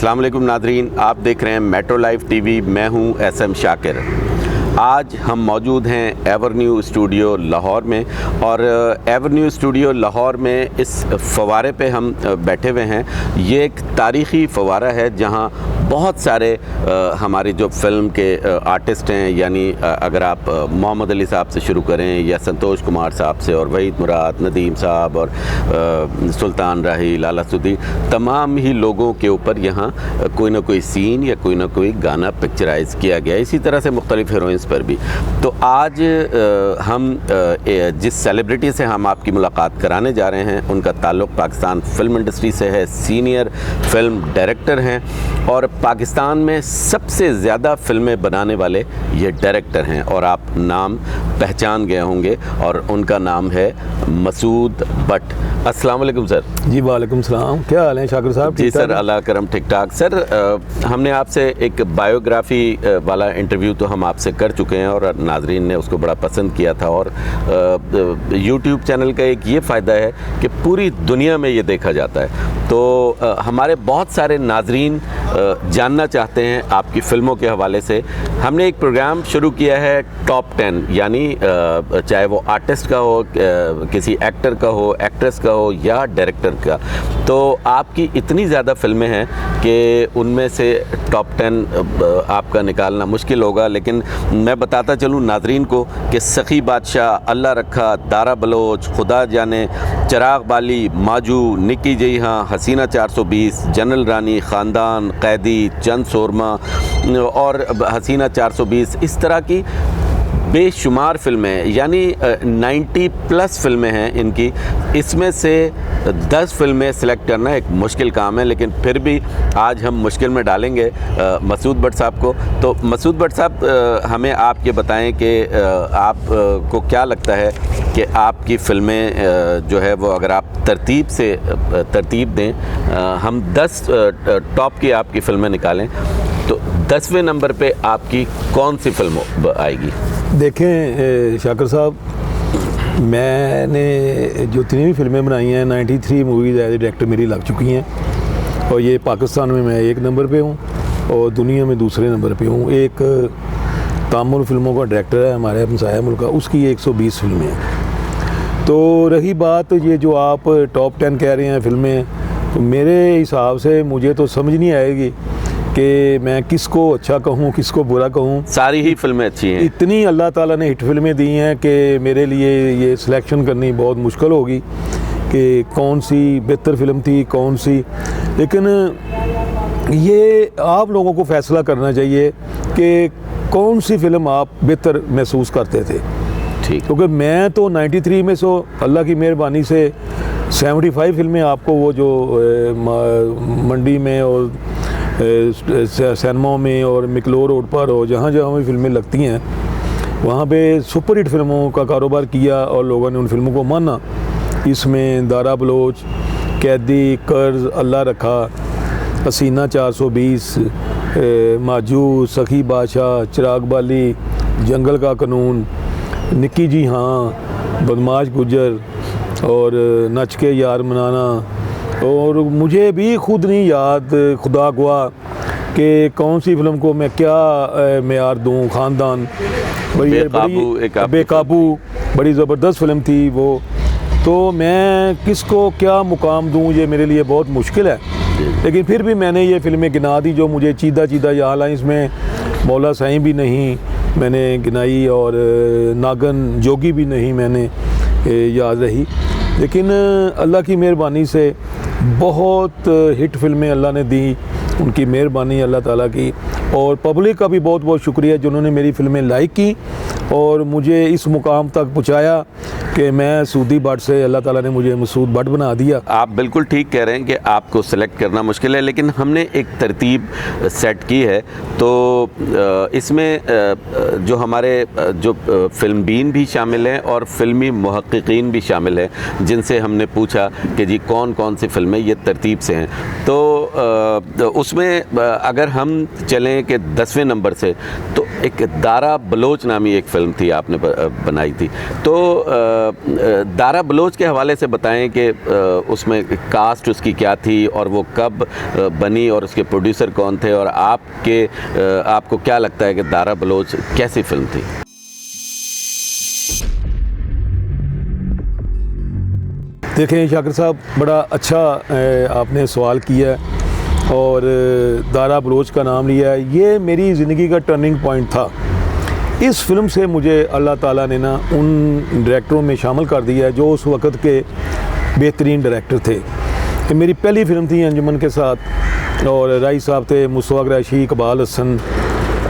अस्सलाम वालेकुम नाज़रीन, आप देख रहे हैं मेट्रो लाइव टीवी। मैं हूं एसएम शाकिर। आज हम मौजूद हैं एवरन्यू स्टूडियो लाहौर में, और एवरन्यू स्टूडियो लाहौर में इस फव्वारे पे हम बैठे हुए हैं। ये एक तारीख़ी फव्वारा है जहां बहुत सारे हमारी जो फ़िल्म के आर्टिस्ट हैं, यानी अगर आप मोहम्मद अली साहब से शुरू करें या संतोष कुमार साहब से, और वहीद मुराद, नदीम साहब और सुल्तान राही, लाला सुदी, तमाम ही लोगों के ऊपर यहाँ कोई ना कोई सीन या कोई ना कोई गाना पिक्चराइज़ किया गया। इसी तरह से मुख्तलिफ हीरोइंस पर भी। तो आज हम जिस सेलिब्रिटी से हम आपकी मुलाकात कराने जा रहे हैं उनका ताल्लुक़ पाकिस्तान फ़िल्म इंडस्ट्री से है। सीनियर फ़िल्म डायरेक्टर हैं और पाकिस्तान में सबसे ज़्यादा फ़िल्में बनाने वाले ये डायरेक्टर हैं, और आप नाम पहचान गए होंगे, और उनका नाम है मसूद बट। अस्सलाम वालेकुम सर। जी वालेकुम सलाम, क्या हाल है शाकिर साहब? जी सर, अल्लाह करम, ठीक ठाक। सर, हमने आपसे एक बायोग्राफ़ी वाला इंटरव्यू तो हम आपसे कर चुके हैं और नाजरीन ने उसको बड़ा पसंद किया था, और यूट्यूब चैनल का एक ये फ़ायदा है कि पूरी दुनिया में ये देखा जाता है। तो हमारे बहुत सारे नाजरीन जानना चाहते हैं आपकी फ़िल्मों के हवाले से। हमने एक प्रोग्राम शुरू किया है टॉप 10, यानी चाहे वो आर्टिस्ट का हो, किसी एक्टर का हो, एक्ट्रेस का हो या डायरेक्टर का। तो आपकी इतनी ज़्यादा फ़िल्में हैं कि उनमें से टॉप 10 आपका निकालना मुश्किल होगा, लेकिन मैं बताता चलूँ नाजरीन को कि सखी बादशाह, अल्लाह रखा, दारा बलोच, खुदा जाने, चिराग बाली, माजू, निकी जई हाँ, हसीना 420, जनरल रानी, ख़ानदान, कैदी, चंद सोरमा और हसीना 420, इस तरह की बेशुमार फ़िल्में, यानी 90 प्लस फ़िल्में हैं इनकी। इसमें से 10 फ़िल्में सेलेक्ट करना एक मुश्किल काम है, लेकिन फिर भी आज हम मुश्किल में डालेंगे मसूद बट साहब को। तो मसूद बट साहब, हमें आप ये बताएं कि आप को क्या लगता है कि आपकी फ़िल्में जो है वो, अगर आप तरतीब दें, हम 10 टॉप की आपकी फ़िल्में निकालें, तो 10वें नंबर पे आपकी कौन सी फ़िल्म आएगी? देखें शाकिर साहब, मैंने जो इतनी भी फ़िल्में बनाई हैं, 93 मूवीज़ एज ए डायरेक्टर मेरी लग चुकी हैं, और ये पाकिस्तान में मैं 1 नंबर पे हूँ और दुनिया में दूसरे नंबर पे हूँ। एक तामुल फ़िल्मों का डायरेक्टर है हमारे हमसाया मुल्क का, उसकी 120 फ़िल्में हैं। तो रही बात ये जो आप टॉप 10 कह रहे हैं फ़िल्में, तो मेरे हिसाब से मुझे तो समझ नहीं आएगी कि मैं किसको अच्छा कहूँ, किसको बुरा कहूँ। सारी ही फ़िल्में अच्छी हैं। इतनी अल्लाह ताला ने हिट फिल्में दी हैं कि मेरे लिए ये सिलेक्शन करनी बहुत मुश्किल होगी कि कौन सी बेहतर फ़िल्म थी, कौन सी। लेकिन ये आप लोगों को फ़ैसला करना चाहिए कि कौन सी फ़िल्म आप बेहतर महसूस करते थे। ठीक, क्योंकि मैं तो 93 में सो अल्लाह की मेहरबानी से 75 फ़िल्में आपको वो जो मंडी में और सिनेमा में और मिकलोर रोड पर और जहाँ जहाँ भी फ़िल्में लगती हैं, वहाँ पे सुपर हिट फ़िल्मों का कारोबार किया और लोगों ने उन फिल्मों को माना। इसमें दारा बलोच, कैदी, कर्ज, अल्लाह रखा, हसीना 420, माजू, सखी बादशाह, चिराग बाली, जंगल का कानून, निकी जी हाँ, बदमाश गुजर और नच के यार मनाना। और मुझे भी खुद नहीं याद, खुदा गवाह, कि कौन सी फ़िल्म को मैं क्या मेयार दूँ। ख़ानदान बेकाबू बड़ी ज़बरदस्त फ़िल्म थी वो। तो मैं किसको क्या मुकाम दूँ, ये मेरे लिए बहुत मुश्किल है। लेकिन फिर भी मैंने ये फ़िल्में गिना दी जो मुझे चीदा चीदा याद आई। इसमें मौला साईं भी नहीं मैंने गिनाई, और नागन जोगी भी नहीं मैंने याद रही। लेकिन अल्लाह की मेहरबानी से बहुत हिट फिल्में अल्लाह ने दी, उनकी मेहरबानी अल्लाह ताला की, और पब्लिक का भी बहुत बहुत शुक्रिया जिन्होंने मेरी फ़िल्में लाइक की और मुझे इस मुकाम तक पहुँचाया कि मैं सूदी बट से अल्लाह ताला ने मुझे मसूद बट बना दिया। आप बिल्कुल ठीक कह रहे हैं कि आपको सेलेक्ट करना मुश्किल है, लेकिन हमने एक तरतीब सेट की है। तो इसमें जो हमारे जो फ़िल्म बीन भी शामिल हैं और फ़िल्मी मुहक्किकीन भी शामिल हैं, जिनसे हमने पूछा कि जी कौन कौन सी फ़िल्में ये तरतीब से हैं। तो उसमें अगर हम चलें हैं कि 10वें नंबर से, तो एक दारा बलोच नामी एक फ़िल्म थी आपने बनाई थी, तो दारा बलोच के हवाले से बताएं कि उसमें कास्ट उसकी क्या थी और वो कब बनी और उसके प्रोड्यूसर कौन थे, और आपको क्या लगता है कि दारा बलोच कैसी फ़िल्म थी? देखें शाकिर साहब, बड़ा अच्छा आपने सवाल किया और दारा बलोच का नाम लिया है। ये मेरी ज़िंदगी का टर्निंग पॉइंट था। इस फिल्म से मुझे अल्लाह ताला ने ना उन डायरेक्टरों में शामिल कर दिया है जो उस वक़्त के बेहतरीन डायरेक्टर थे। ये मेरी पहली फ़िल्म थी अंजुमन के साथ, और राई साहब थे, मुस्तफ़ा कुरैशी, इकबाल हसन,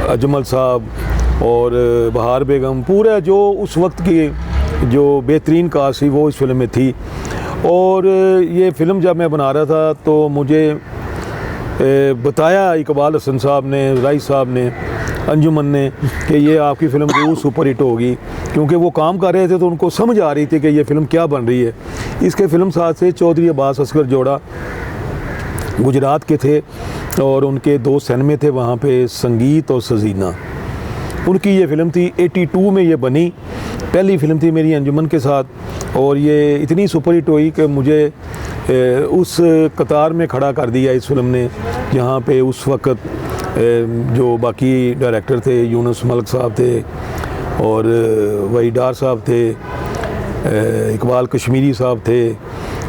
अजमल साहब और बहार बेगम, पूरा जो उस वक्त की जो बेहतरीन कास्ट थी वो इस फिल्म में थी। और ये फ़िल्म जब मैं बना रहा था तो मुझे बताया इकबाल हसन साहब ने, राई साहब ने, अंजुमन ने कि ये आपकी फ़िल्म ज़रूर सुपर हिट होगी, क्योंकि वो काम कर रहे थे तो उनको समझ आ रही थी कि ये फ़िल्म क्या बन रही है। इसके फ़िल्म साथ से चौधरी अब्बास असगर जोड़ा गुजरात के थे और उनके 2 सिनेमे थे वहाँ पे, संगीत और सजीना। उनकी ये फ़िल्म थी, 82 में ये बनी, पहली फ़िल्म थी मेरी अंजुमन के साथ, और ये इतनी सुपर हिट हुई कि मुझे उस कतार में खड़ा कर दिया इस फिल्म ने, जहाँ पे उस वक़्त जो बाकी डायरेक्टर थे, यूनुस मलिक साहब थे और वही डार साहब थे, इकबाल कश्मीरी साहब थे,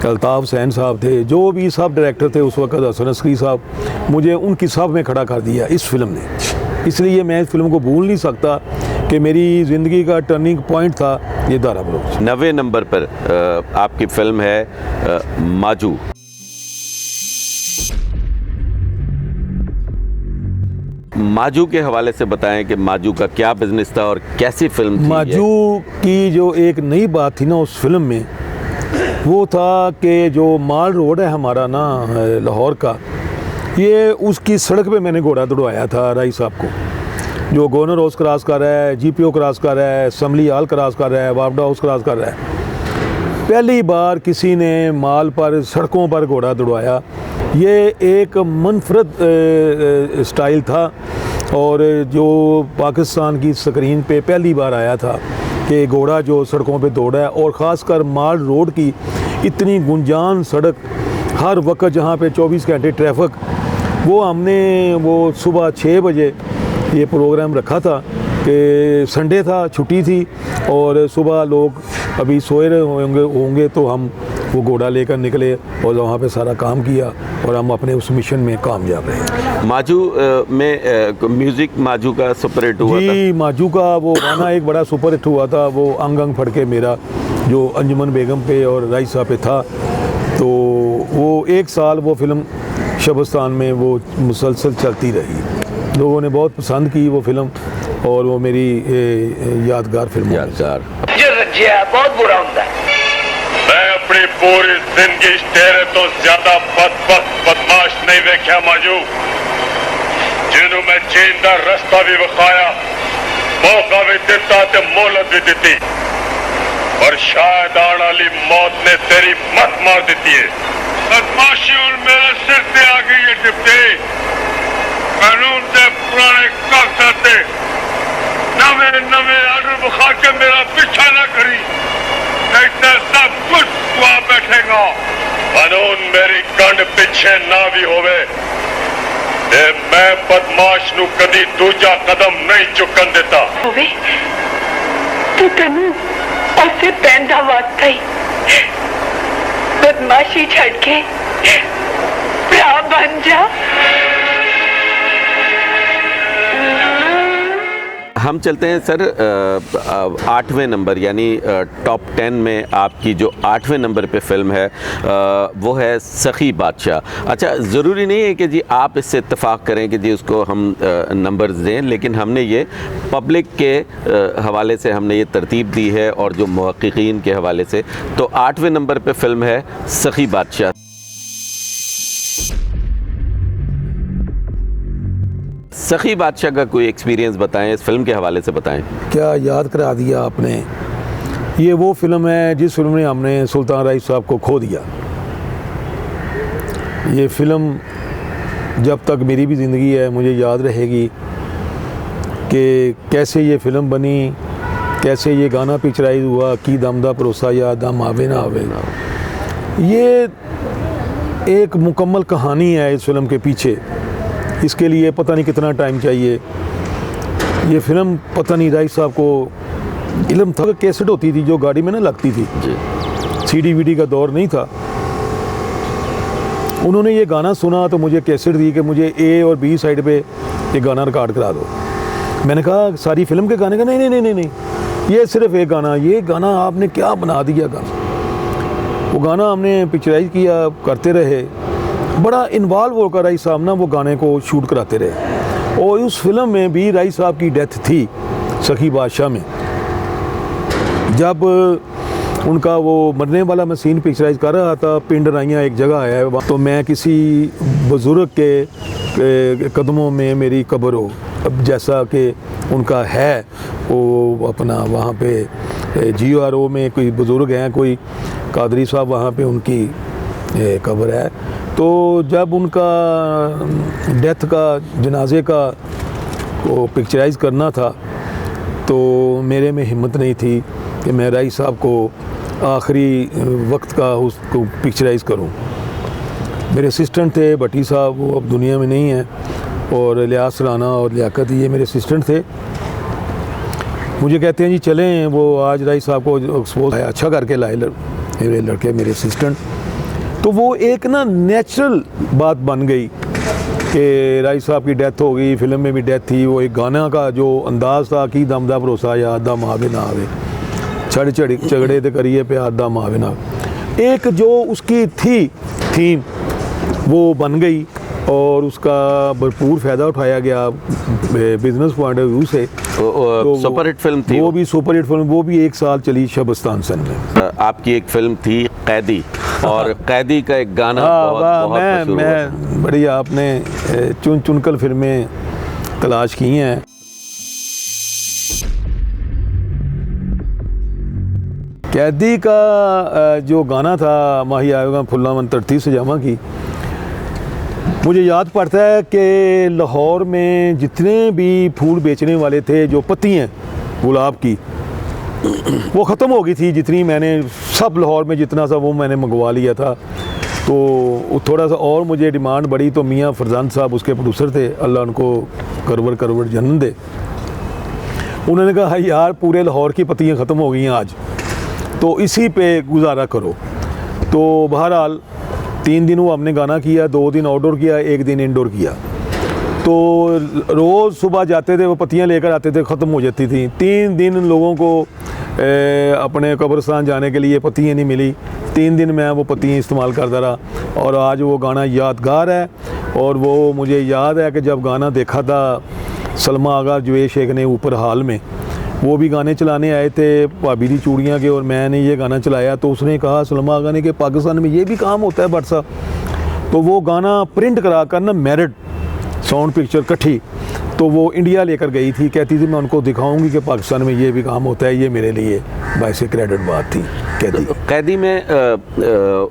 अल्ताफ़ हुसैन साहब थे, जो भी सब डायरेक्टर थे उस वक़्त, हसन अस्करी साहब, मुझे उनकी सब में खड़ा कर दिया इस फिल्म ने। इसलिए मैं इस फिल्म को भूल नहीं सकता कि मेरी ज़िंदगी का टर्निंग पॉइंट था ये दारा बलोच। 90 नंबर पर आपकी फ़िल्म है माजू। माजू के हवाले से बताएं कि माजू का क्या बिजनेस था और कैसी फिल्म थी? माजू की जो एक नई बात थी ना उस फिल्म में, वो था कि जो माल रोड है हमारा ना लाहौर का, ये उसकी सड़क पे मैंने घोड़ा दौड़वाया था राई साहब को, जो गवर्नर हाउस क्रॉस कर रहा है, GPO क्रॉस कर रहा है, असम्बली हॉल क्रॉस कर रहा है, वापडा हाउस क्रॉस कर रहा है। पहली बार किसी ने माल पर, सड़कों पर घोड़ा दौड़वाया। ये एक मुनफरद स्टाइल था और जो पाकिस्तान की स्क्रीन पे पहली बार आया था कि घोड़ा जो सड़कों पे दौड़ा है, और ख़ासकर माल रोड की इतनी गुंजान सड़क, हर वक्त जहाँ पे 24 घंटे ट्रैफिक, वो हमने वो सुबह 6 बजे ये प्रोग्राम रखा था कि संडे था, छुट्टी थी और सुबह लोग अभी सोए रहे होंगे तो हम वो घोड़ा लेकर निकले और वहाँ पे सारा काम किया और हम अपने उस मिशन में कामयाब रहे। माजू में म्यूज़िक माजू का सुपर हिट हुआ था जी, माजू का वो गाना एक बड़ा सुपर हिट हुआ था, वो अंग अंग फड़के मेरा, जो अंजुमन बेगम पे और राई साहब पे था। तो वो 1 साल वो फिल्म शबस्तान में वो मुसलसल चलती रही, लोगों ने बहुत पसंद की वो फिल्म और वो मेरी यादगार फिल्म। यादगार बहुत बुरा होता है। मैं अपनी पूरी जिंदगी तेरे तो ज्यादा बदमाश नहीं देखा माजू, जिन्हों मैं जींदा रास्ता भी विखाया, मौका भी दिता ते मोहलत भी दी, और शायद आने वाली मौत ने तेरी मत मार दी है। बदमाशी और मेरे सिर से आ गई है डिप्टी, कानून के पुराने कागजात नवे आर्डर बुखा के मेरा पीछा ना करी, नहीं तो सब कुछ हुआ बैठेगा। कानून मेरी गंढ पीछे ना भी होवे, मैं बदमाश नू कदी दूजा कदम नहीं चुकन देता। होवे तू तनु ऐसे पैंदा वास्ता ही बदमाशी छड़ के भरा बन जा। हम चलते हैं सर 8वें नंबर, यानी टॉप 10 में आपकी जो 8वें नंबर पे फिल्म है वो है सखी बादशाह। अच्छा, ज़रूरी नहीं है कि जी आप इससे इत्तेफाक करें कि जी उसको हम नंबर्स दें, लेकिन हमने ये पब्लिक के हवाले से हमने ये तरतीब दी है और जो मुहक्किकीन के हवाले से। तो 8वें नंबर पे फिल्म है सखी बादशाह। सखी बादशाह का कोई एक्सपीरियंस बताएं, इस फिल्म के हवाले से बताएं। क्या याद करा दिया आपने। ये वो फिल्म है जिस फिल्म ने हमने सुल्तान राइस साहब को खो दिया। ये फिल्म जब तक मेरी भी ज़िंदगी है मुझे याद रहेगी कि कैसे ये फ़िल्म बनी, कैसे ये गाना पिक्चराइज हुआ, की दमदा भरोसा या दम आवे ना आवे। ये एक मुकम्मल कहानी है इस फिल्म के पीछे। इसके लिए पता नहीं कितना टाइम चाहिए। ये फ़िल्म पता नहीं राइस साहब को इल्म था। कैसेट होती थी जो गाड़ी में ना लगती थी, CD VD का दौर नहीं था। उन्होंने ये गाना सुना तो मुझे कैसेट दी कि मुझे A और B साइड पे ये गाना रिकॉर्ड करा दो। मैंने कहा सारी फिल्म के गाने का नहीं नहीं नहीं नहीं, ये सिर्फ एक गाना, ये गाना आपने क्या बना दिया गाना। वो गाना हमने पिक्चराइज किया, करते रहे, बड़ा इन्वॉल्व होकर राइस साहब ना वो गाने को शूट कराते रहे। और उस फिल्म में भी राइस साहब की डेथ थी सखी बादशाह में। जब उनका वो मरने वाला मैं सीन पिक्चराइज कर रहा था, पिंड राइयाँ एक जगह है, तो मैं किसी बुज़ुर्ग के कदमों में मेरी कब्र हो, अब जैसा कि उनका है वो अपना वहाँ पे GRO में कोई बुज़ुर्ग हैं, कोई कादरी साहब वहाँ पे उनकी कब्र है। तो जब उनका डेथ का जनाजे का वो पिक्चराइज करना था तो मेरे में हिम्मत नहीं थी कि मैं राइस साहब को आखिरी वक्त का उसको पिक्चराइज करूं। मेरे असिस्टेंट थे भट्टी साहब, वो अब दुनिया में नहीं हैं, और लियास राना और लियाकत, ये मेरे असिस्टेंट थे। मुझे कहते हैं जी चलें, वो आज राइस साहब को एक्सपोज अच्छा करके लाए मेरे लड़के, मेरे असिस्टेंट। तो वो एक ना नेचुरल बात बन गई कि राइस साहब की डेथ हो गई, फिल्म में भी डेथ थी। वो एक गाना का जो अंदाज़ था कि दमदा भरोसा या दम आवे ना आवे, छड़ झगड़े तो करिए प्यार दम आवे ना, एक जो उसकी थीम वो बन गई और उसका भरपूर फ़ायदा उठाया गया बिजनेस पॉइंट ऑफ व्यू से। तो सुपरहिट फिल्म थी वो भी, सुपरहिट फिल्म, वो भी 1 साल चली शबस्तान सन में। आपकी एक फिल्म थी कैदी, और कैदी का एक गाना बहुत मशहूर हुआ। मैं बड़ी आपने चुनकर फिल्में तलाश की हैं। कैदी का जो गाना था माही आएगा फुल्ला मन तरतीब से जामा की, मुझे याद पड़ता है कि लाहौर में जितने भी फूल बेचने वाले थे, जो पत्ती हैं गुलाब की, वो ख़त्म हो गई थी जितनी मैंने, सब लाहौर में जितना सा वो मैंने मंगवा लिया था। तो थोड़ा सा और मुझे डिमांड बढ़ी, तो मियाँ फरजान साहब उसके प्रोड्यूसर थे, अल्लाह उनको करवर जन्नत दे, उन्होंने कहा यार पूरे लाहौर की पत्तियाँ ख़त्म हो गई हैं आज, तो इसी पे गुजारा करो। तो बहरहाल 3 दिन वो हमने गाना किया, 2 दिन आउटडोर किया, 1 दिन इंडोर किया। तो रोज़ सुबह जाते थे, वो पत्तियाँ लेकर आते थे, ख़त्म हो जाती थी। 3 दिन लोगों को अपने कब्रिस्तान जाने के लिए पत्तियाँ नहीं मिली। 3 दिन मैं वो पत्तियाँ इस्तेमाल करता रहा, और आज वो गाना यादगार है। और वो मुझे याद है कि जब गाना देखा था सलमा आगा जवेद शेख ने ऊपर हाल में, वो भी गाने चलाने आए थे भाभी दी चूड़ियाँ के, और मैंने ये गाना चलाया। तो उसने कहा सलमा आगा ने कि पाकिस्तान में ये भी काम होता है बट साहब। तो वो गाना प्रिंट करा कर ना मेरिट साउंड पिक्चर इकट्ठी, तो वो इंडिया लेकर गई थी। कहती थी मैं उनको दिखाऊंगी कि पाकिस्तान में ये भी काम होता है। ये मेरे लिए बाइसे क्रेडिट बात थी। कैदी में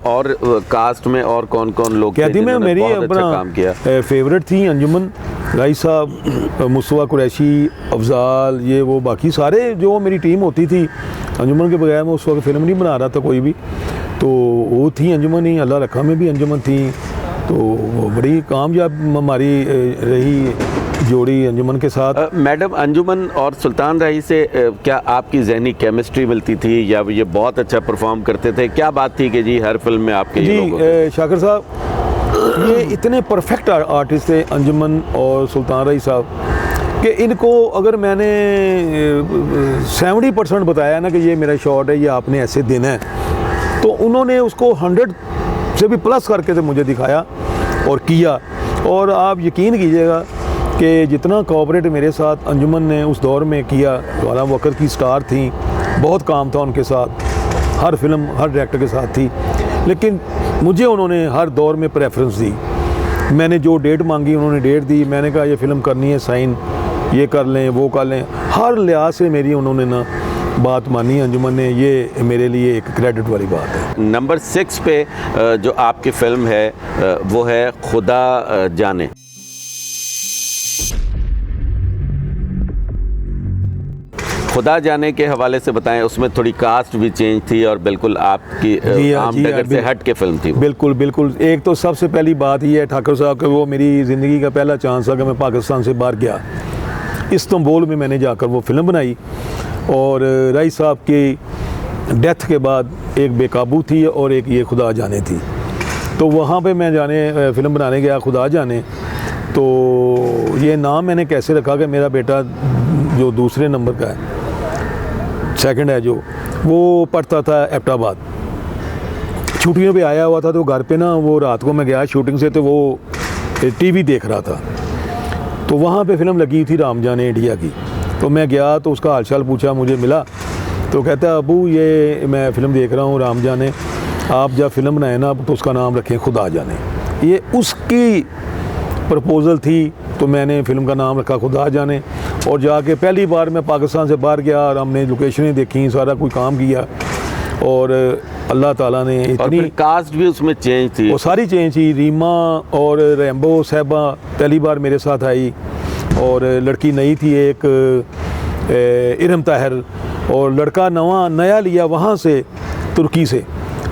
और कास्ट में और कौन कौन लोग थे? कैदी में मेरी अपना फेवरेट थी अंजुमन राइस साहब, मुस्तफा कुरैशी, अफजाल, ये वो बाकी सारे जो मेरी टीम होती थी। अंजुमन के बगैर मैं उस वक्त फिल्म नहीं बना रहा था कोई भी, तो वो थी अंजुमन ही, अल्लाह रखा में भी अंजुमन थी। तो वो बड़ी कामयाब हमारी रही जोड़ी अंजुमन के साथ। मैडम अंजुमन और सुल्तान राही से क्या आपकी जहनी केमिस्ट्री मिलती थी, या ये बहुत अच्छा परफॉर्म करते थे? क्या बात थी कि जी हर फिल्म में आपके जी शाकिर साहब, ये इतने परफेक्ट आर्टिस्ट थे अंजुमन और सुल्तान राही साहब कि इनको अगर मैंने 70% बताया ना कि ये मेरा शॉट है, ये आपने ऐसे देना है, तो उन्होंने उसको 100 से भी प्लस करके तो मुझे दिखाया और किया। और आप यकीन कीजिएगा कि जितना कोऑपरेट मेरे साथ अंजुमन ने उस दौर में किया, वाला वक़्त की स्टार थी, बहुत काम था उनके साथ, हर फिल्म हर डायरेक्टर के साथ थी, लेकिन मुझे उन्होंने हर दौर में प्रेफरेंस दी। मैंने जो डेट मांगी उन्होंने डेट दी, मैंने कहा ये फ़िल्म करनी है, साइन ये कर लें वो कर लें, हर लिहाज से मेरी उन्होंने ना बात मानी अंजुमन ने। ये मेरे लिए एक क्रेडिट वाली बात है। नंबर 6 पे जो आपकी फ़िल्म है वो है खुदा जाने। खुदा जाने के हवाले से बताएं, उसमें थोड़ी कास्ट भी चेंज थी और बिल्कुल आपकी आम डगर से हट के फिल्म थी। बिल्कुल बिल्कुल। एक तो सबसे पहली बात ये है ठाकुर साहब कि वो मेरी ज़िंदगी का पहला चांस था कि मैं पाकिस्तान से बाहर गया। इस्तांबुल में मैंने जाकर वो फिल्म बनाई और राई साहब की डेथ के बाद एक बेकाबू थी और एक ये खुदा जाने थी। तो वहाँ पे मैं जाने फिल्म बनाने गया खुदा जाने। तो ये नाम मैंने कैसे रखा कि मेरा बेटा जो दूसरे नंबर का है, सेकंड है जो, वो पढ़ता था एबटाबाद, छुट्टियों पे आया हुआ था। तो घर पे ना वो रात को मैं गया शूटिंग से तो वो टीवी देख रहा था। तो वहाँ पे फिल्म लगी थी राम जाने इंडिया की। तो मैं गया तो उसका हालचाल पूछा, मुझे मिला तो कहता अबू ये मैं फ़िल्म देख रहा हूँ राम जाने, आप जब फिल्म बनाए ना तो उसका नाम रखें खुदा जाने। ये उसकी प्रपोज़ल थी तो मैंने फ़िल्म का नाम रखा खुदा जाने। और जाके पहली बार मैं पाकिस्तान से बाहर गया और हमने लोकेशनें देखी, सारा कोई काम किया और अल्लाह ताला ने इतनी कास्ट भी उसमें चेंज थी, वो सारी चेंज थी। रीमा और रैम्बो साहबा पहली बार मेरे साथ आई और लड़की नई थी एक इरम ताहिर, और लड़का नया लिया वहाँ से तुर्की से।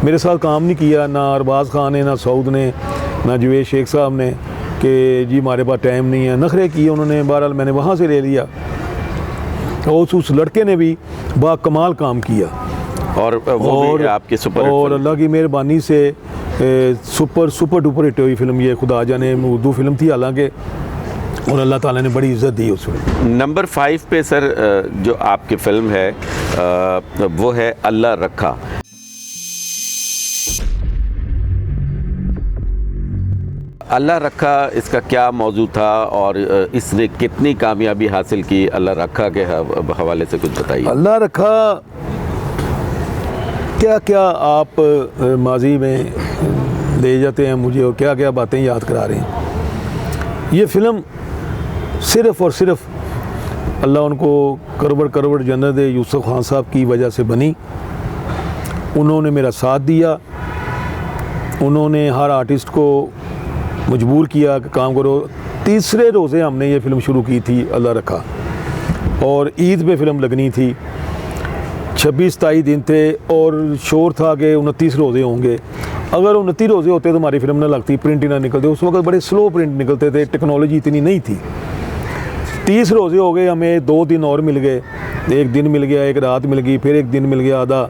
मेरे साथ काम नहीं किया ना अरबाज खान ने, ना सऊद ने, ना जवेद शेख साहब ने कि जी हमारे पास टाइम नहीं है, नखरे किए उन्होंने। बहरहाल मैंने वहाँ से ले लिया और उस लड़के ने भी बाकमाल काम किया और वो भी आपके सुपर और अल्लाह की मेहरबानी से सुपर डुपर हिट हुई फिल्म ये खुदा जाने। उर्दू फिल्म थी हालांकि, और अल्लाह ताला ने बड़ी इज़्ज़त दी उस फिल्म। नंबर 5 पे सर जो आपकी फ़िल्म है वो है अल्लाह रखा। अल्लाह रखा इसका क्या मौजू था और इसने कितनी कामयाबी हासिल की? अल्लाह रखा के हवाले से कुछ बताइए। अल्लाह रखा क्या क्या आप माजी में ले जाते हैं मुझे और क्या क्या बातें याद करा रहे हैं। ये फ़िल्म सिर्फ़ और सिर्फ अल्लाह उनको करवड़ जन्नत दे यूसुफ खान साहब की वजह से बनी। उन्होंने मेरा साथ दिया, उन्होंने हर आर्टिस्ट को मजबूर किया कि काम करो। तीसरे रोज़े हमने ये फ़िल्म शुरू की थी अल्लाह रखा, और ईद पे फ़िल्म लगनी थी। 26-27 दिन थे और शोर था कि 29 रोज़े होंगे। अगर 29 रोज़े होते तो हमारी फिल्म ना लगती, प्रिंट ही ना निकलते। उस वक्त बड़े स्लो प्रिंट निकलते थे, टेक्नोलॉजी इतनी नहीं थी। 30 रोज़े हो गए, हमें 2 दिन और मिल गए, एक दिन मिल गया, एक रात मिल गई, फिर एक दिन मिल गया आधा।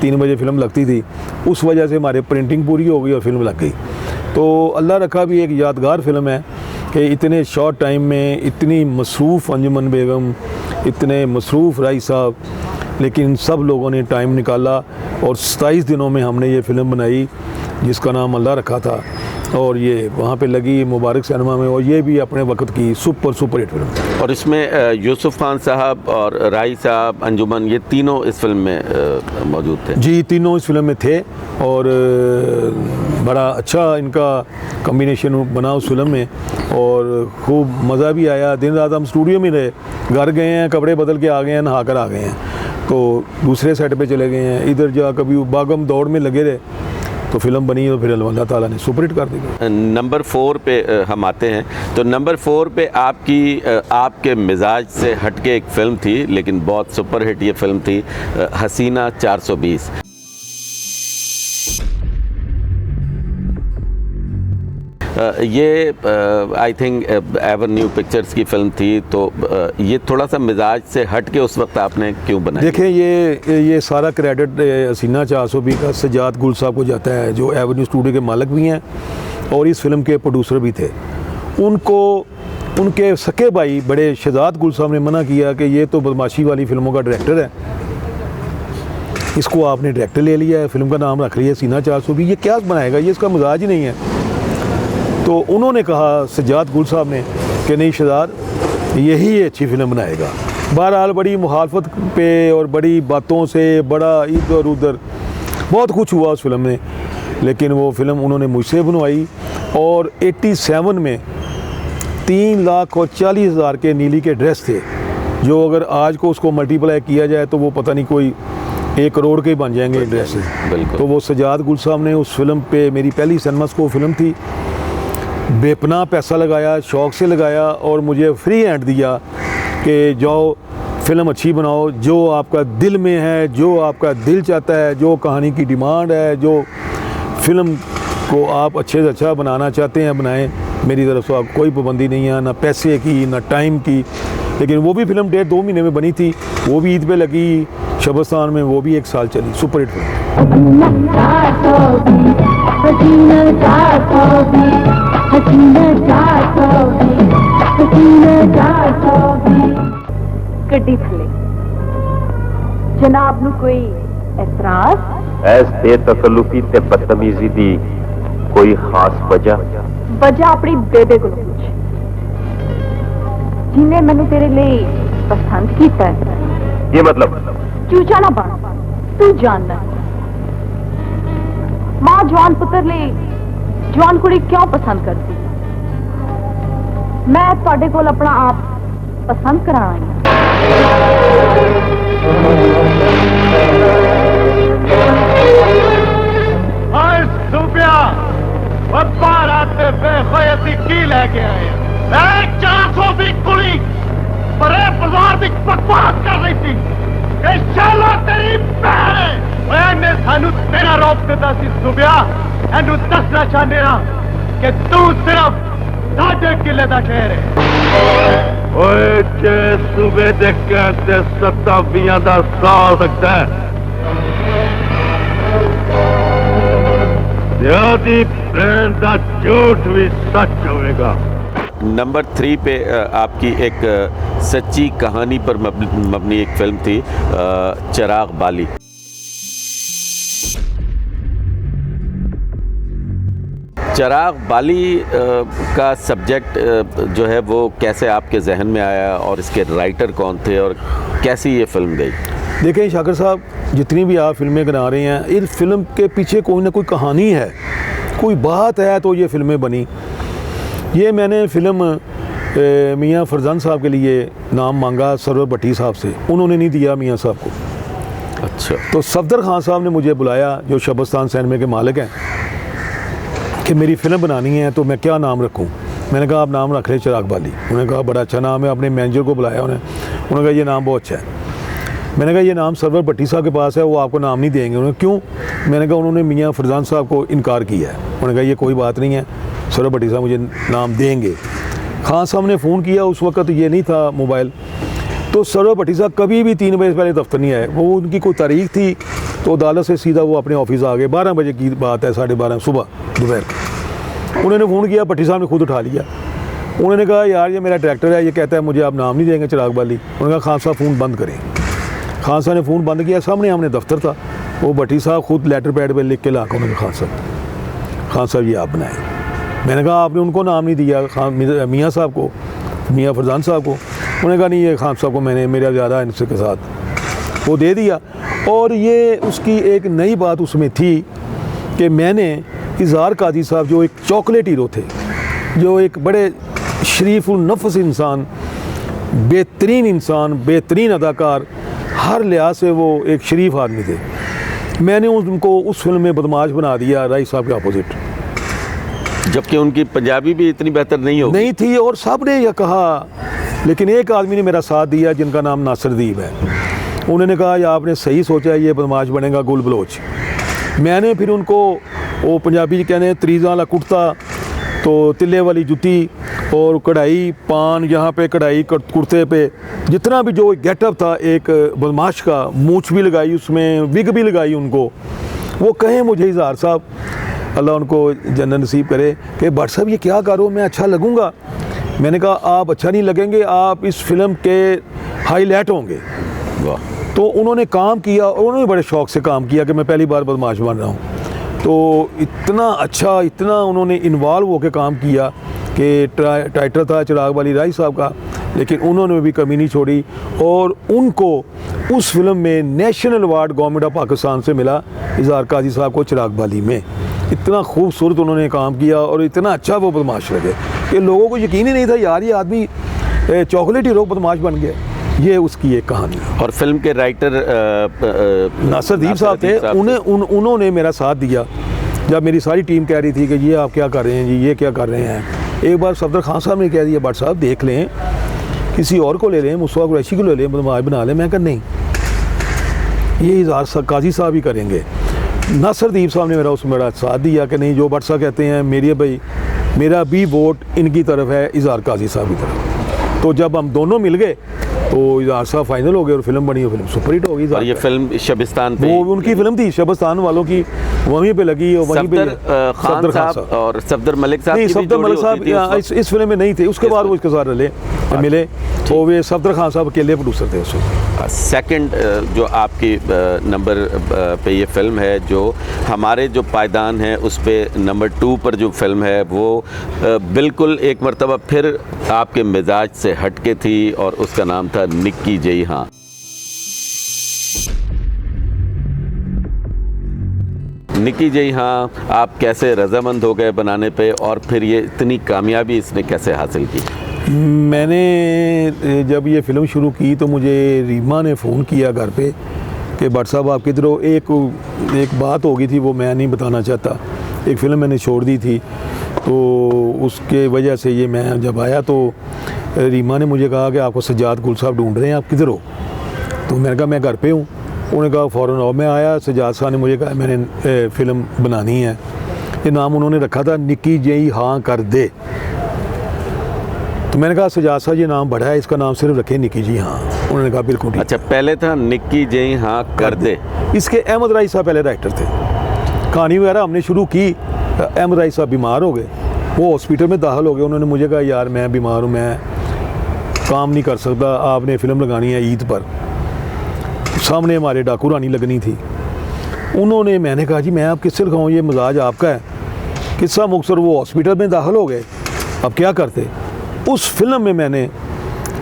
3 बजे फ़िल्म लगती थी, उस वजह से हमारे प्रिंटिंग पूरी हो गई और फिल्म लग गई। तो अल्लाह रखा भी एक यादगार फ़िल्म है कि इतने शॉर्ट टाइम में इतनी मसरूफ़ अंजुमन बेगम, इतने मसरूफ़ राई साहब, लेकिन सब लोगों ने टाइम निकाला और 27 दिनों में हमने ये फ़िल्म बनाई जिसका नाम अल्लाह रखा था। और ये वहाँ पे लगी मुबारक सिनेमा में, और ये भी अपने वक्त की सुपर हिट फिल्म। और इसमें यूसुफ खान साहब और राई साहब, अंजुमन, ये तीनों इस फिल्म में मौजूद थे। जी, तीनों इस फिल्म में थे और बड़ा अच्छा इनका कॉम्बिनेशन बना उस फिल्म में और खूब मज़ा भी आया। दिन रात हम स्टूडियो में रहे, घर गए हैं, कपड़े बदल के आ गए हैं, नहा कर आ गए हैं, तो दूसरे सेट पे चले गए हैं, इधर जा कभी भागम दौड़ में लगे रहे, तो फिल्म बनी और फिर अल्लाह ताला ने सुपर हिट कर दी। नंबर 4 पे हम आते हैं। तो नंबर 4 पे आपके मिजाज से हटके एक फ़िल्म थी लेकिन बहुत सुपर हिट ये फिल्म थी, हसीना 420। ये आई थिंक एवेन्यू पिक्चर्स की फ़िल्म थी, तो ये थोड़ा सा मिजाज से हट के उस वक्त आपने क्यों बनाई? देखें, ये सारा क्रेडिट हसीना 420 का सजाद गुल साहब को जाता है, जो एवेन्यू स्टूडियो के मालिक भी हैं और इस फिल्म के प्रोड्यूसर भी थे। उनको उनके सके भाई बड़े शहजाद गुल साहब ने मना किया कि ये तो बदमाशी वाली फ़िल्मों का डायरेक्टर है, इसको आपने डायरेक्टर ले लिया है, फिल्म का नाम रख लिया हसीना 420, ये क्या बनाएगा, ये इसका मिजाज ही नहीं है। तो उन्होंने कहा सज्जाद गुल साहब ने कि नहीं शहजाद, यही अच्छी फ़िल्म बनाएगा। बहरहाल बड़ी मुखालफत पे और बड़ी बातों से बड़ा इधर उधर बहुत कुछ हुआ उस फिल्म में, लेकिन वो फ़िल्म उन्होंने मुझसे बनवाई और 87 में 3,40,000 के नीली के ड्रेस थे, जो अगर आज को उसको मल्टीप्लाई किया जाए तो वो पता नहीं कोई 1 करोड़ के बन जाएंगे ड्रेसेस। बिल्कुल। तो वो सज्जाद गुल साहब ने उस फिल्म पे, मेरी पहली सिनेमास्कोप फिल्म थी, बेपनाह पैसा लगाया, शौक़ से लगाया और मुझे फ्री हैंड दिया कि जाओ फ़िल्म अच्छी बनाओ, जो आपका दिल में है, जो आपका दिल चाहता है, जो कहानी की डिमांड है, जो फ़िल्म को आप अच्छे से अच्छा बनाना चाहते हैं बनाएं। मेरी तरफ से आपको कोई पाबंदी नहीं है, ना पैसे की ना टाइम की। लेकिन वो भी फिल्म 1.5-2 महीने में बनी थी, वो भी ईद पे लगी शबस्तान में, वो भी 1 साल चली, सुपरहिट फिल्म। गड्डी थले जनाब नू कोई एतराज? ऐस बेतकल्लुफी ते बदतमीजी दी कोई खास वजह अपनी बेबे को पूछ, जिन्हें मैनू तेरे लिए पसंद किया है। ये मतलब चूचा ना बन, तू जानना मां जवान पुत्र ले जवान कुड़ी क्यों पसंद करती। मैं तुहाडे कोल अपना आप पसंद कराना की लेके आए 400 की कुड़ी बड़े बाजार की बकवास कर रही थी। तेरी भैन ने सानू तेरा रोक दिता सी सुबिया, एनू दसना चाहते हैं कि तू सिर्फ 1.5 किले का शहर है। जे सूबे दे कहते 27 का सा हो सकता है, प्रेम का झूठ भी सच होगा। नंबर 3 पे आपकी एक सच्ची कहानी पर मबनी एक फिल्म थी चिराग बाली। चिराग बाली का सब्जेक्ट जो है वो कैसे आपके जहन में आया और इसके राइटर कौन थे और कैसी ये फिल्म गई? देखें शाकिर साहब, जितनी भी आप फिल्में बना रहे हैं, इस फिल्म के पीछे कोई ना कोई कहानी है, कोई बात है, तो ये फिल्में बनी। ये मैंने फ़िल्म मियाँ फरजान साहब के लिए नाम मांगा सरवर भट्टी साहब से, उन्होंने नहीं दिया मियाँ साहब को। अच्छा। तो सफदर खान साहब ने मुझे बुलाया, जो शबस्तान सिनेमा के मालिक हैं, कि मेरी फ़िल्म बनानी है तो मैं क्या नाम रखूं। मैंने कहा आप नाम रख ले चिराग बाली। उन्होंने कहा बड़ा अच्छा नाम है। अपने मैनेजर को बुलाया उन्होंने कहा ये नाम बहुत अच्छा है। मैंने कहा ये नाम सरवर भट्टी साहब के पास है, वो आपको नाम नहीं देंगे। उन्होंने क्यों? मैंने कहा उन्होंने मियाँ फरजान साहब को इनकार किया है। उन्होंने कहा ये कोई बात नहीं है, सरवर भट्टी साहब मुझे नाम देंगे। खान साहब ने फ़ोन किया, उस वक्त ये नहीं था मोबाइल, तो सरवर भट्टी साहब कभी भी 3 बजे पहले दफ्तर नहीं आए। वो उनकी कोई तारीख थी, तो अदालत से सीधा वो अपने ऑफिस आ गए। 12 बजे की बात है, 12:30 सुबह दोपहर। उन्होंने फ़ोन किया, भट्टी साहब ने खुद उठा लिया। उन्होंने कहा यार ये मेरा डायरेक्टर है, ये कहता है मुझे आप नाम नहीं देंगे चिराग बाली। उन्होंने कहा खान साहब फ़ोन बंद करें। खान साहब ने फ़ोन बंद किया, सामने हमने दफ्तर था, वो भट्टी साहब खुद लेटर पैड पर लिख के ला कर उन्होंने खान साहब ये आप बनाए। मैंने कहा आपने उनको नाम नहीं दिया, मियाँ साहब को, मियाँ फरजान साहब को। उन्होंने कहा नहीं, ये खान साहब को मैंने मेरा ज़्यादा इनसे के साथ वो दे दिया। और ये उसकी एक नई बात उसमें थी कि मैंने इज़हार काजी साहब जो एक चॉकलेट हीरो थे, जो एक बड़े शरीफुल नफ्स इंसान, बेहतरीन इंसान, बेहतरीन अदाकार, हर लिहाज से वो एक शरीफ आदमी थे, मैंने उनको उस फिल्म में बदमाश बना दिया राय साहब के अपोजिट। जबकि उनकी पंजाबी भी इतनी बेहतर नहीं थी और सब ने यह कहा। लेकिन एक आदमी ने मेरा साथ दिया जिनका नाम नासिरदीप है। उन्होंने कहा या आपने सही सोचा, ये बदमाश बनेगा गुल बलोच। मैंने फिर उनको वो पंजाबी कहने हैं तरीज़ा वाला कुर्ता, तो तिल्ले वाली जूती और कढ़ाई, पान यहाँ पे कढ़ाई कुर्ते पे, जितना भी जो गेटअप था एक बदमाश का, मूछ भी लगाई, उसमें विग भी लगाई उनको। वो कहें मुझे इज़हार साहब, अल्लाह उनको जन्नत नसीब करे, कि भट्ट साहब ये क्या करो, मैं अच्छा लगूँगा। मैंने कहा आप अच्छा नहीं लगेंगे, आप इस फिल्म के हाईलाइट होंगे। वाह। तो उन्होंने काम किया और उन्होंने बड़े शौक़ से काम किया कि मैं पहली बार बदमाश बन रहा हूँ। तो इतना अच्छा, इतना उन्होंने इन्वॉल्व होकर काम किया कि टाइटल था चिराग बाली राय साहब का, लेकिन उन्होंने भी कमी नहीं छोड़ी। और उनको उस फिल्म में national award government of Pakistan से मिला, इज़हार काजी साहब को चिराग बाली में। इतना खूबसूरत उन्होंने काम किया और इतना अच्छा वो बदमाश लगे कि लोगों को यकीन ही नहीं था यार ये आदमी चॉकलेट हीरो बदमाश बन गया। ये उसकी एक कहानी। और फिल्म के राइटर नासिरदीप साहब थे, उन्होंने मेरा साथ दिया। जब मेरी सारी टीम कह रही थी कि ये आप क्या कर रहे हैं जी, ये क्या कर रहे हैं, एक बार सफदर खान साहब ने कह दिया भट्ट साहब देख लें, किसी और को ले लें, मुस्तफा कुरैशी को ले लें, बदमाश बना लें। मैं कहा नहीं, ये इजहार काजी साहब ही करेंगे। नासिरदीप साहब ने मेरा उसमें बड़ा साथ दिया कि नहीं, जो भट्ट साहब कहते हैं मेरी भाई, मेरा भी वोट इनकी तरफ है, इजहार काजी साहब की तरफ। तो जब हम दोनों मिल गए तो इजहार साहब फाइनल हो गए और फिल्म बनी, फिल्म सुपरहिट हो गई। और ये फिल्म शबिस्तान पे, वो उनकी फिल्म थी, शबिस्तान वालों की, वहीं पे लगी। और वहीं पे खान साहब और सफदर मलिक साहब, नहीं सफदर मलिक साहब इस फिल्म में नहीं थे, उसके बाद वो इसके साथ मिले। तो वे सफदर खान साहब अकेले प्रोड्यूसर थे उस वक्त। सेकंड जो आपकी नंबर पे ये फिल्म है, जो हमारे जो पायदान है उस पे नंबर 2 पर जो फिल्म है वो बिल्कुल एक मरतबा फिर आपके मिजाज से हटके थी और उसका नाम था निक्की जई हाँ। निक्की जई हाँ, आप कैसे रजामंद हो गए बनाने पे और फिर ये इतनी कामयाबी इसने कैसे हासिल की? मैंने जब ये फ़िल्म शुरू की तो मुझे रीमा ने फ़ोन किया घर पे कि भट्ट साहब आप किधर हो। एक बात हो गई थी, वो मैं नहीं बताना चाहता। एक फ़िल्म मैंने छोड़ दी थी, तो उसके वजह से ये मैं जब आया तो रीमा ने मुझे कहा कि आपको सज्जाद गुल साहब ढूंढ रहे हैं, आप किधर हो? तो मैंने कहा मैं घर पे हूँ। उन्होंने कहा फ़ौरन आओ। मैं आया, सज्जाद साहब ने मुझे कहा मैंने फ़िल्म बनानी है। ये नाम उन्होंने रखा था निक्की जई हाँ कर दे। तो मैंने कहा सज्जाद साहब ये नाम बड़ा है, इसका नाम सिर्फ रखे निक्की जी हाँ। उन्होंने कहा बिल्कुल ठीक। अच्छा, पहले था निक्की जई हाँ कर दे। इसके अहमद राई साहब पहले राइटर थे। कहानी वगैरह हमने शुरू की, अहमद राई साहब बीमार हो गए, वो हॉस्पिटल में दाखिल हो गए। उन्होंने मुझे कहा यार मैं बीमार हूँ, मैं काम नहीं कर सकता, आपने फ़िल्म लगानी है ईद पर, सामने हमारे डाकू रानी लगनी थी। उन्होंने, मैंने कहा जी मैं आप किससे लिखाऊँ, ये मजाज आपका है। किस्सा मुख्तसर वो हॉस्पिटल में दाखिल हो गए, अब क्या करते। उस फिल्म में मैंने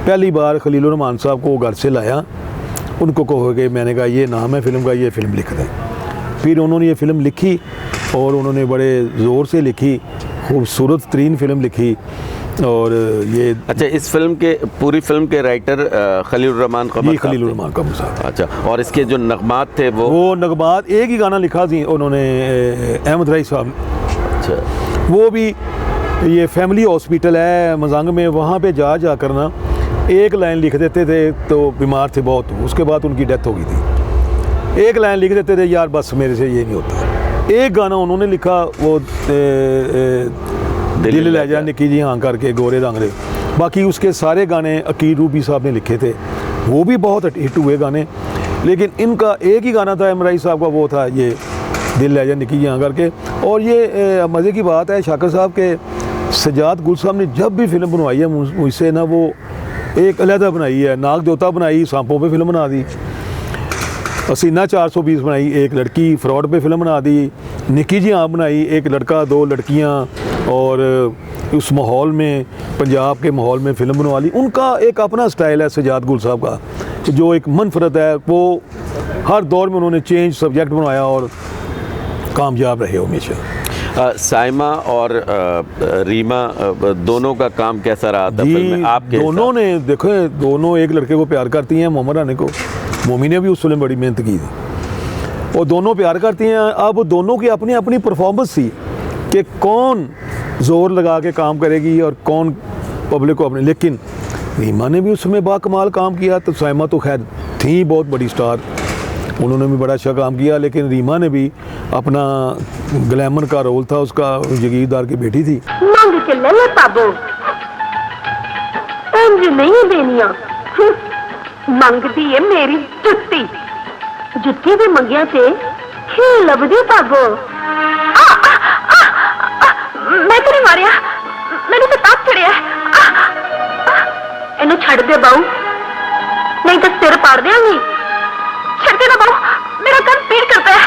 पहली बार खलीलुर रहमान साहब को घर से लाया, उनको कहो कि मैंने कहा ये नाम है फ़िल्म का, ये फ़िल्म लिख दें। फिर उन्होंने ये फ़िल्म लिखी और उन्होंने बड़े ज़ोर से लिखी, खूबसूरत तरीन फ़िल्म लिखी। और ये अच्छा, इस फिल्म के पूरी फिल्म के राइटर खलीलुर रहमान कमर साहब। अच्छा, और इसके जो नगमात थे वो नगमात एक ही गाना लिखा थी उन्होंने, अहमद राई साहब। अच्छा, वो भी ये फैमिली हॉस्पिटल है मजांग में, वहाँ पे जा कर ना एक लाइन लिख देते थे, तो बीमार थे बहुत, उसके बाद उनकी डेथ हो गई थी। एक लाइन लिख देते थे, यार बस मेरे से ये नहीं होता। एक गाना उन्होंने लिखा, वो दिल ले जा निक्की जी हाँ करके, गोरे रंगरे। बाकी उसके सारे गाने अकीर रूबी साहब ने लिखे थे, वो भी बहुत हिट हुए गाने। लेकिन इनका एक ही गाना था अहमद राई साहब का, वो था ये दिल ले जा निक्की जी हाँ करके। और ये मज़े की बात है शाकिर साहब के, सज्जाद गुल साहब ने जब भी फिल्म बनवाई है मुझसे ना, वो एक अलहदा बनाई है। नाग जोता बनाई, सांपों पे फिल्म बना दी। हसीना 420 बनाई, एक लड़की फ्रॉड पे फिल्म बना दी। निक्की जी हाँ बनाई, एक लड़का दो लड़कियाँ, और उस माहौल में, पंजाब के माहौल में फ़िल्म बनवा ली। उनका एक अपना स्टाइल है सज्जाद गुल साहब का, जो एक मनफरद है। वो हर दौर में उन्होंने चेंज सब्जेक्ट बनवाया और कामयाब रहे हमेशा। साइमा और रीमा दोनों का काम कैसा रहा था फिल्म में आपके? दोनों ने, देखो दोनों एक लड़के को प्यार करती हैं, मोहम्मद रानी को। मोमी ने भी उस फिल्म बड़ी मेहनत की थी और दोनों प्यार करती हैं। अब दोनों की अपनी अपनी परफॉर्मेंस थी कि कौन ज़ोर लगा के काम करेगी और कौन पब्लिक को अपने। लेकिन रीमा ने भी उसमें बाकमाल काम किया, तो साइमा तो खैर थी बहुत बड़ी स्टार, उन्होंने भी बड़ा अच्छा काम किया। लेकिन रीमा ने भी अपना ग्लैमर का रोल था उसका, जगीरदार की बेटी थी। मांग के ले पाबो इंज नहीं देनिया, मंगती है मेरी जुत्ती, जुत्ती भी मंगिया से ही लभदी पाबो। मैं तो नहीं मारिया, मैंने तो ताप चढ़िया। इन्हें छड़ दे बाऊ, नहीं तो सिर पाड़ देंगी। छड़ दे ना बाऊ, मेरा कान पीड़ करता है।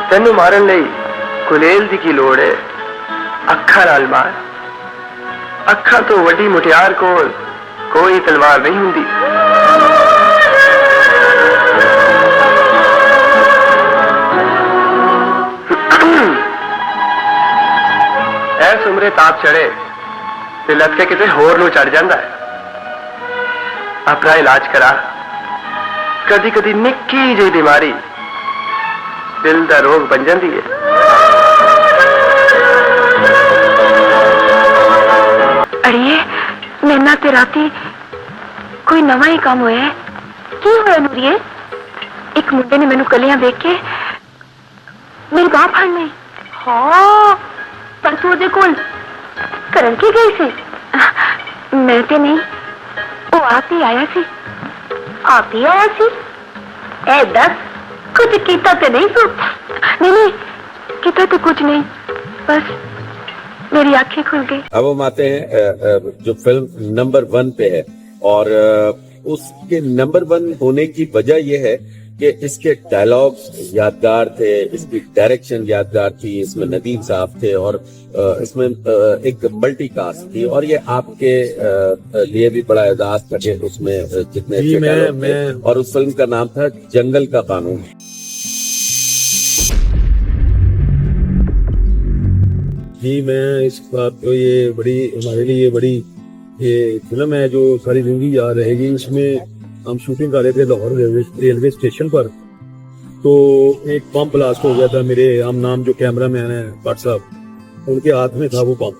तेनू मारन लई गुलेल दी की लोड़ है, अखा नाल मार। अखा तो वड्डी मुटियार कोल कोई तलवार नहीं हुंदी। ऐस उम्रे ताप चढ़े ते लटके किते होर नू चढ़ जांदा है। अपना इलाज करा, कदी कदी निक्की जी बीमारी दिल दा रोग बन जाती है। मेरे नाल ते राती कोई नवा ही काम होया है। की होया नूरिए? एक मुंडे ने मैनू कलियां देख के मेरी बाह फड़ ली। हाँ, पर तू ओदे कोल करन की गई सी? मैं ते नहीं, वो आप ही आया सी। आप ही आया सी? ए दस, कुछ कीता ते नहीं तू? नहीं, कीता तो कुछ नहीं, बस मेरी आंखें खुल गई। अब हम आते हैं जो फिल्म नंबर 1 पे है, और उसके नंबर 1 होने की वजह यह है कि इसके डायलॉग्स यादगार थे, इसकी डायरेक्शन यादगार थी, इसमें नदीम साहब थे, और इसमें एक मल्टी कास्ट थी, और ये आपके लिए भी बड़ा एजाज था कि उसमें जितने अच्छे डायलॉग थे। और उस फिल्म का नाम था जंगल का कानून। जी, मैं इस बात को, ये बड़ी हमारे लिए बड़ी ये फिल्म है जो सारी जिंदगी याद रहेगी। इसमें हम शूटिंग कर रहे थे लाहौर रेलवे स्टेशन पर, तो एक पंप ब्लास्ट हो गया था। मेरे हम नाम जो कैमरा मैन है भट्ट साहब, उनके हाथ में था वो पंप,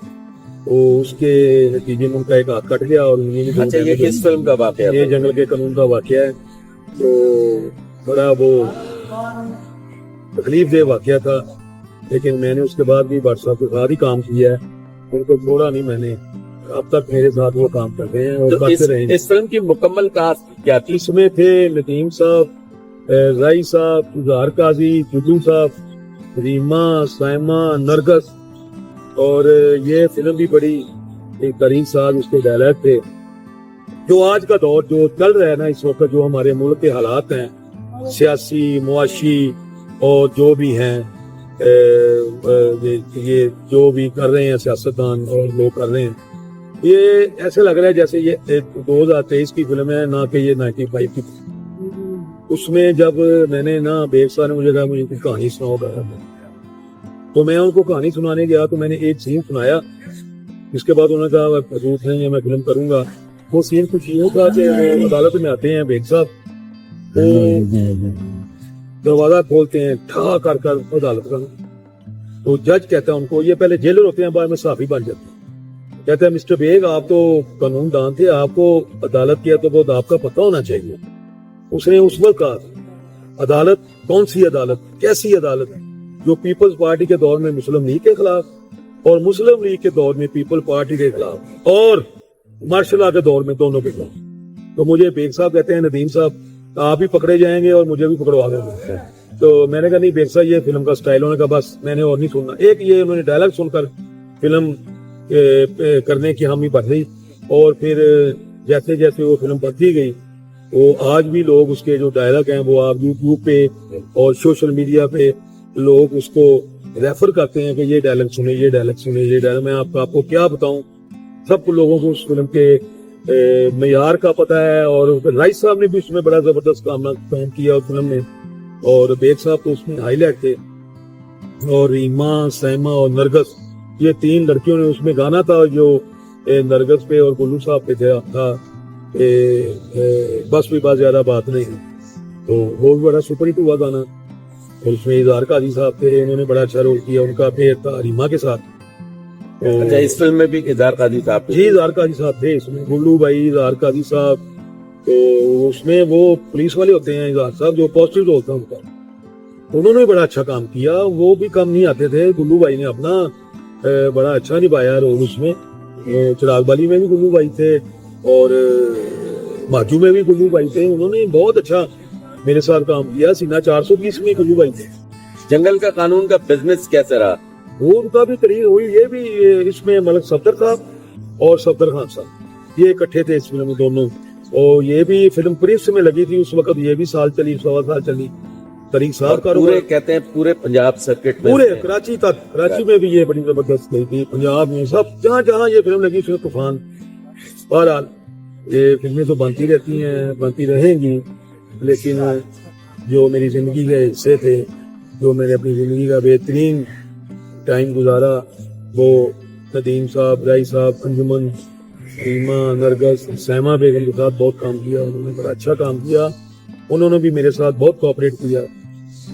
तो उसके नतीजे में उनका एक हाथ कट गया। और अच्छा, ये किस फिल्म का वाकया? ये जंगल के कानून का वाकया है। तो बड़ा वो तकलीफ दे वाकया था, लेकिन मैंने उसके बाद भी भट्ट साहब के साथ ही काम किया है, उनको छोड़ा नहीं मैंने। अब तक मेरे साथ वो काम करते हैं और करते रहेंगे। इस फिल्म की मुकम्मल कास्ट क्या थी? इसमें थे नदीम साहब, राई साहब, इजहार काजी, जुल्लू साहब, रीमा, साइमा, नरगस, और ये फिल्म भी बड़ी एक तरीन साहब उसके डायलॉग थे। जो आज का दौर जो चल रहा है ना इस वक्त, जो हमारे मुल्क के हालात हैं सियासी, मुआशी, और जो भी हैं ये जो भी कर रहे हैं सियासतदान और लोग कर रहे हैं, ये ऐसे लग रहा है जैसे ये 2023 की फिल्म है, ना कि ये 95 की। उसमें जब मैंने ना बेग साहब ने मुझे कहा मुझे कुछ कहानी सुनाओ, तो मैं उनको कहानी सुनाने गया, तो मैंने एक सीन सुनाया। इसके बाद उन्होंने कहा जरूरत नहीं है, मैं फिल्म करूंगा। वो सीन कुछ यूं था कि अदालत में आते हैं बेग साहब, दरवाजा खोलते हैं ठा कर अदालत का, तो जज कहता है उनको, ये पहले जेलर होते हैं, बाद में साफी बन जाते हैं। कहते हैं मिस्टर बेग, आप तो कानून दान थे, आपको अदालत किया तो बहुत आपका पता होना चाहिए। उसने उस वक्त कहा अदालत कौन सी अदालत, कैसी अदालत, जो पीपल्स पार्टी के दौर में मुस्लिम लीग के खिलाफ और मुस्लिम लीग के दौर में पीपल पार्टी के खिलाफ और मार्शल लॉ के दौर में दोनों के खिलाफ। तो मुझे बेग साहब कहते हैं नदीम साहब आप भी पकड़े जाएंगे और मुझे भी पकड़वा देंगे। तो मैंने कहा नहीं बेग साहब ये फिल्म का स्टाइल। उन्होंने कहा बस मैंने और नहीं सुनना। एक ये उन्होंने डायलॉग सुनकर फिल्म करने की हामी बढ़ गई, और फिर जैसे जैसे वो फिल्म बढ़ती गई, वो आज भी लोग उसके जो डायलॉग हैं वो आप यूट्यूब पे और सोशल मीडिया पे लोग उसको रेफर करते हैं कि ये डायलॉग सुने, ये डायलॉग सुने, ये डायलॉग। मैं आपको क्या बताऊं, सब लोगों को उस फिल्म के मेयार का पता है, और राइट साहब ने भी उसमें बड़ा जबरदस्त काम किया उस फिल्म में, और बेग साहब तो उसमें हाईलाइट थे, और रीमा, सैमा और नरगस, ये 3 लड़कियों ने उसमें गाना था जो नरगस पे और गुल्लू साहब पे था बस भी बात ज्यादा बात नहीं। तो वो भी बड़ा सुपर हिट हुआ गाना, और उसमें इजहार काजी साहब थे, इन्होंने बड़ा अच्छा रोल किया। उनका पेड़ था रीमा के साथ। तो अच्छा, इस फिल्म में भी इजहार काजी साहब थे? जी, इजहार काजी साहब थे इसमें, गुल्लू भाई, इजहार काजी साहब। तो उसमें वो पुलिस वाले होते हैं इजहार साहब, जो पॉजिटिव रोल था उनका, उन्होंने भी बड़ा अच्छा काम किया। वो भी कम नहीं आते थे। गुल्लू भाई ने अपना बड़ा अच्छा निभाया रोल उसमें। चिराग बाली में भी गुल्लू भाई थे, और माजू में भी गुल्लू भाई थे। उन्होंने बहुत अच्छा मेरे साथ काम किया। सीना 420 में गुल्लू भाई थे। जंगल का कानून का बिजनेस कैसे रहा? वो उनका भी तरीक हुई। ये भी इसमें मलिक सफदर साहब और सफदर खान साहब, ये इकट्ठे थे इस फिल्म में दोनों। और ये भी फिल्म प्रिंस में लगी थी उस वक्त, ये भी साल चली, 1.25 साल चली। तरीक साहब का पूरे कहते हैं पूरे पंजाब सर्किट में, पूरे कराची तक, कराची में भी ये बड़ी जबरदस्त गई थी, पंजाब में सब जहाँ जहाँ ये फिल्म लगी उसमें तूफान। बहरहाल ये फिल्में तो बनती रहती हैं, बनती रहेंगी, लेकिन जो मेरी जिंदगी के हिस्से थे, जो मैंने अपनी जिंदगी का बेहतरीन टाइम गुजारा, वो नदीम साहब, राई साहब, अंजुमन, रीमा, नरगस, सैमा बेगम के साथ बहुत काम किया। उन्होंने बड़ा अच्छा काम किया। उन्होंने भी मेरे साथ बहुत कोऑपरेट किया।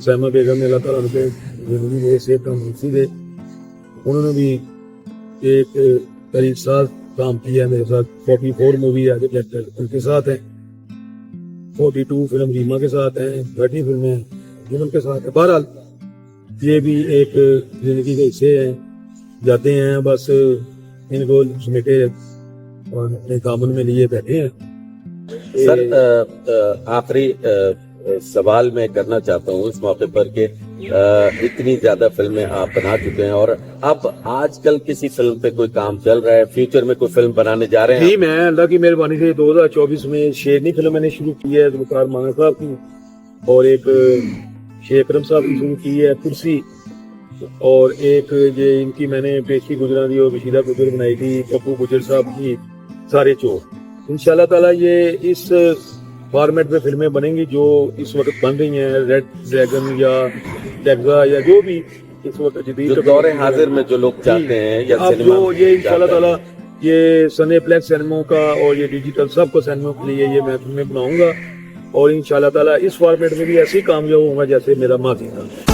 सैमा बेगम ने अल्लाह ताला उनके जिंदगी में से कम दे, उन्होंने भी एक तरीक साथ काम किया है मेरे साथ। 44 मूवी आगे डायरेक्टर उनके साथ हैं, 42 फिल्म रीमा के साथ हैं, 30 फिल्में जीवन के साथ है। बहरहाल ये भी एक जिंदगी के हिस्से हैं, जाते हैं बस इनको समेटे और अपने कामों में लिए बैठे हैं। सर आखिरी सवाल मैं करना चाहता हूँ इस मौके पर कि इतनी ज्यादा फिल्में आप बना चुके हैं और अब आजकल किसी फिल्म पे कोई काम चल रहा है, फ्यूचर में कोई फिल्म बनाने जा रहे हैं? जी, मैं अल्लाह की मेहरबानी से 2024 में शेरनी फिल्म मैंने शुरू की है गुलकार माना साहब की, और एक शेख अकरम साहब की शुरू की है कुर्सी, और एक ये इनकी मैंने पेशी गुजरा दी और बशीरा गुजर बनाई थी पप्पू गुजर साहब की सारे चोर। इंशाल्लाह ताला ये इस फॉर्मेट में फिल्में बनेंगी जो इस वक्त बन रही हैं, रेड ड्रैगन या डेग्जा या जो भी इस वक्त जदीद दौरे हाजिर में जो लोग चाहते हैं या अब सिनेमा जो ये इंशाल्लाह ताला ये सनेप्लेक्स सिनेमा का और ये डिजिटल सबको सिनेमा के लिए ये मैं फिल्में बनाऊंगा, और इंशाल्लाह ताला इस फॉर्मेट में भी ऐसे ही कामयाब होगा जैसे मेरा माजी था।